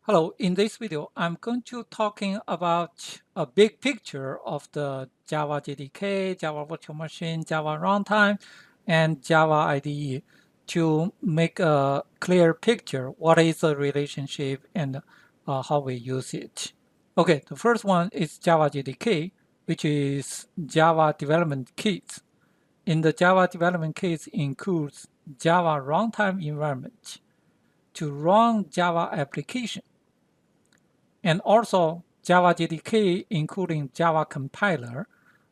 Hello, in this video, I'm going to talking about a big picture of the Java JDK, Java Virtual Machine, Java Runtime, and Java IDE to make a clear picture what is the relationship and how we use it. Okay, the first one is Java JDK, which is Java Development Kit. In the Java Development Kit includes Java Runtime environment to run Java application, and also Java JDK, including Java compiler.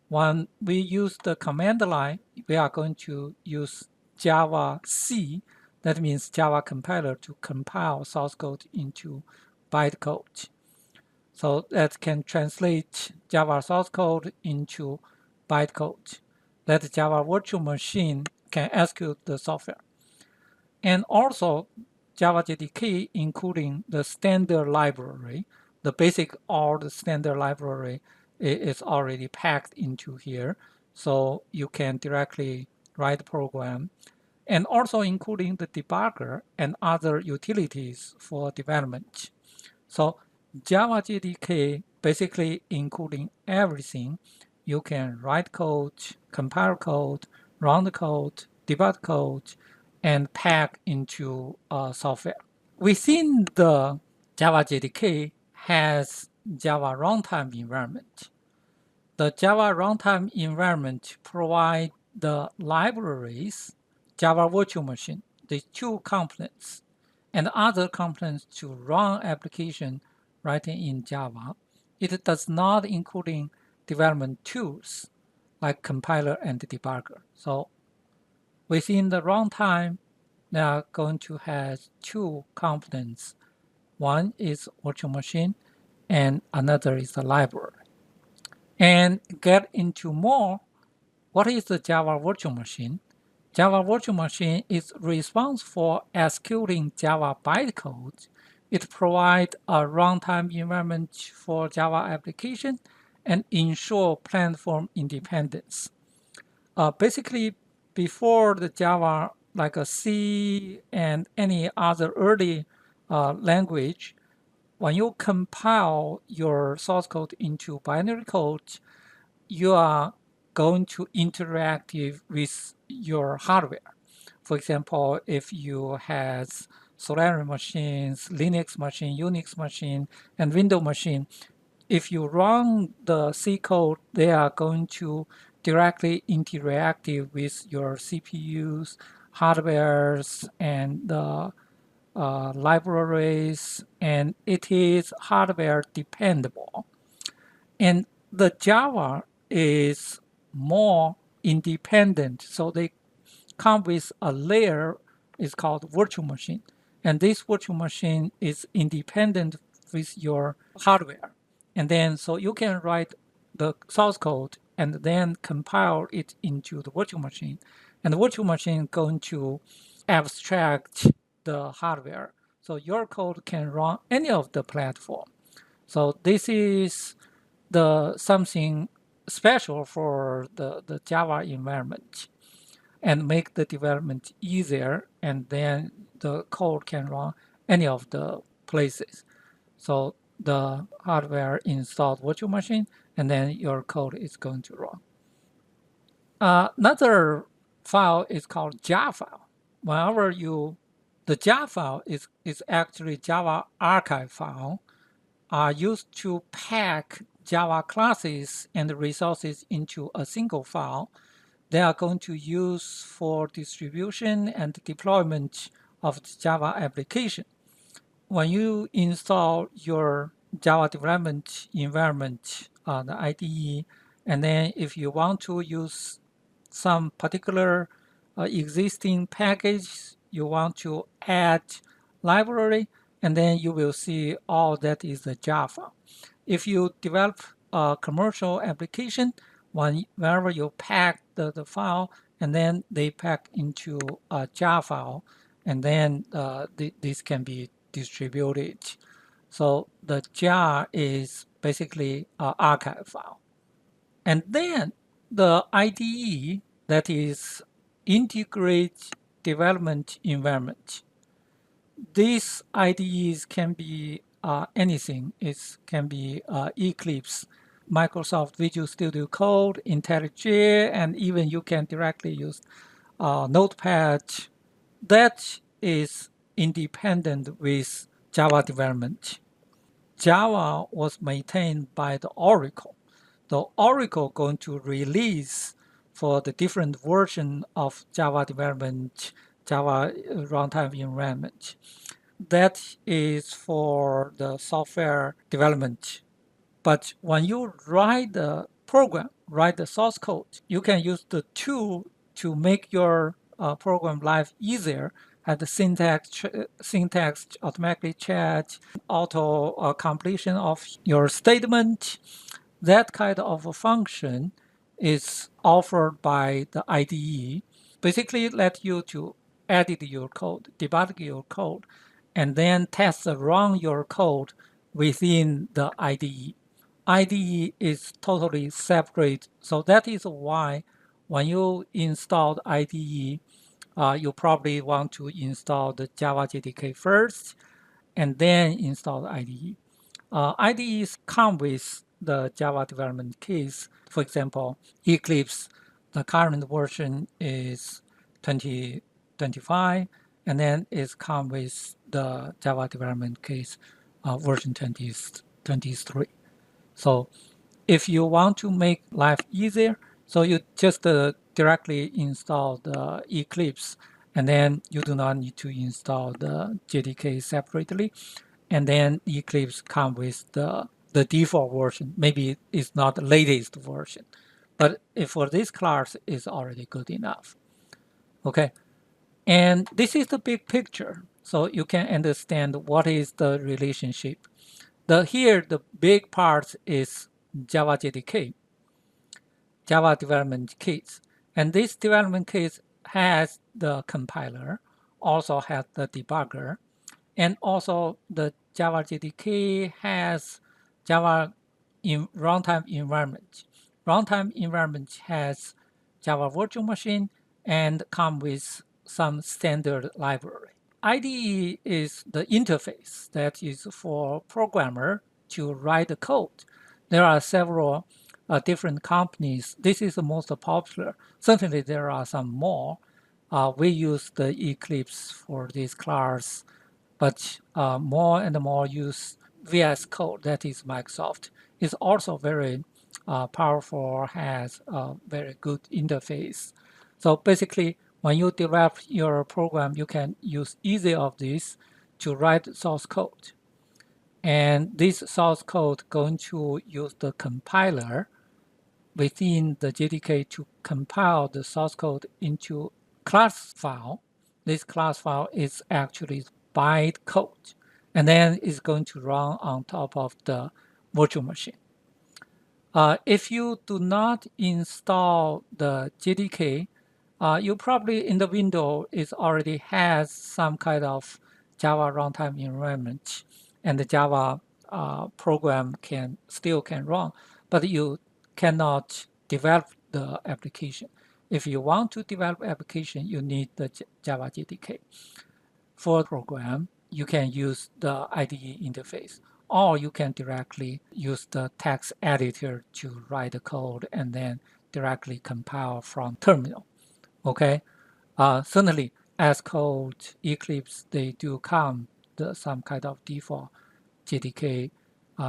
When we use the command line, we are going to use Java C, that means Java compiler, to compile source code into bytecode. So that can translate Java source code into bytecode. That Java virtual machine can execute the software. And also Java JDK, including the standard library, the basic or the standard library is already packed into here. So you can directly write the program, and also including the debugger and other utilities for development. So Java JDK basically including everything. You can write code, compile code, run the code, debug code, and pack into software. Within the Java JDK has Java runtime environment. The Java runtime environment provides the libraries, Java virtual machine, the two components, and other components to run application written in Java. It does not including development tools like compiler and debugger. So within the runtime, they are going to have two components. One is virtual machine and another is the library. And get into more, what is the Java virtual machine? Java virtual machine is responsible for executing Java bytecode. It provides a runtime environment for Java application and ensure platform independence. Basically, before the Java, like a C and any other early language, when you compile your source code into binary code, you are going to interact with your hardware. For example, if you have Solaris machines, Linux machine, Unix machine, and Windows machine, if you run the C code, they are going to directly interact with your CPUs, hardwares, and libraries, and it is hardware dependable. And the Java is more independent, so they come with a layer is called virtual machine, and this virtual machine is independent with your hardware. And then so you can write the source code and then compile it into the virtual machine, and the virtual machine going to abstract the hardware, so your code can run any of the platform. So this is the something special for the Java environment and make the development easier, and then the code can run any of the places. So the hardware installed virtual machine, and then your code is going to run. Another file is called Jar file. Whenever the Jar file is actually Java archive file, are used to pack Java classes and resources into a single file. They are going to use for distribution and deployment of the Java application. When you install your Java development environment, the IDE, and then if you want to use some particular existing package, you want to add library, and then you will see all that is the Java. If you develop a commercial application, whenever you pack the file, and then they pack into a jar file, and then this can be distributed. So the jar is basically an archive file. And then the IDE, that is integrate development environment. These IDEs can be anything. It can be Eclipse, Microsoft Visual Studio Code, IntelliJ, and even you can directly use Notepad. That is independent with Java development. Java was maintained by the Oracle. The Oracle going to release for the different version of Java development, Java runtime environment. That is for the software development. But when you write the program, write the source code, you can use the tool to make your program life easier. Have the syntax automatically checked, auto completion of your statement. That kind of a function is offered by the IDE. Basically, let you to edit your code, debug your code, and then test run your code within the IDE. IDE is totally separate, so that is why when you install the IDE, you probably want to install the Java JDK first, and then install the IDE. IDEs come with the Java development kits. For example, Eclipse, the current version is 2025, and then it's come with the Java development kits version 2023. So if you want to make life easier, so you just directly install the Eclipse, and then you do not need to install the JDK separately. And then Eclipse comes with the default version. Maybe it's not the latest version, but if for this class, it's already good enough. Okay, and this is the big picture, so you can understand what is the relationship. Here, the big part is Java JDK, Java development kits. And this development kit has the compiler, also has the debugger, and also the Java JDK has Java in runtime environment. Runtime environment has Java virtual machine and come with some standard library. IDE is the interface that is for programmer to write the code. There are several different companies. This is the most popular. Certainly there are some more. We use the Eclipse for this class, but more and more use VS Code, that is Microsoft. It's also very powerful, has a very good interface. So basically, when you develop your program, you can use either of these to write source code. And this source code going to use the compiler within the JDK to compile the source code into class file. This class file is actually bytecode, and then it's going to run on top of the virtual machine. If you do not install the JDK, you probably in the window it already has some kind of Java runtime environment, and the Java program still can run, but you cannot develop the application. If you want to develop application, you need the Java JDK. For program, you can use the IDE interface, or you can directly use the text editor to write the code and then directly compile from terminal. Okay, certainly as code Eclipse, they do come some kind of default JDK.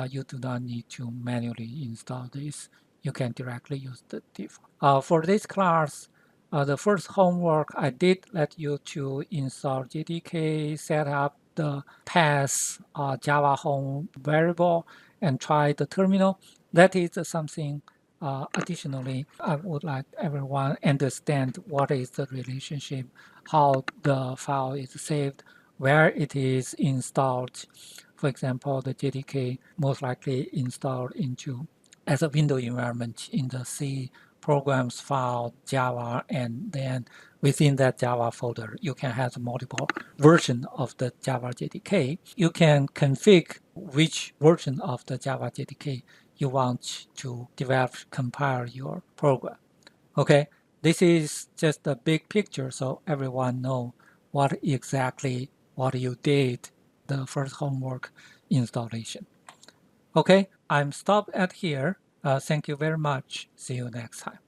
You do not need to manually install this. You can directly use the default. For this class, the first homework I did let you to install JDK, set up the path Java home variable, and try the terminal. That is something additionally, I would like everyone understand what is the relationship, how the file is saved, where it is installed. For example, the JDK most likely installed into as a window environment in the C programs file Java, and then within that Java folder, you can have multiple versions of the Java JDK. You can configure which version of the Java JDK you want to develop, compile your program. Okay, this is just the big picture, so everyone know what exactly what you did the first homework installation. Okay, I'm stopped at here. Thank you very much. See you next time.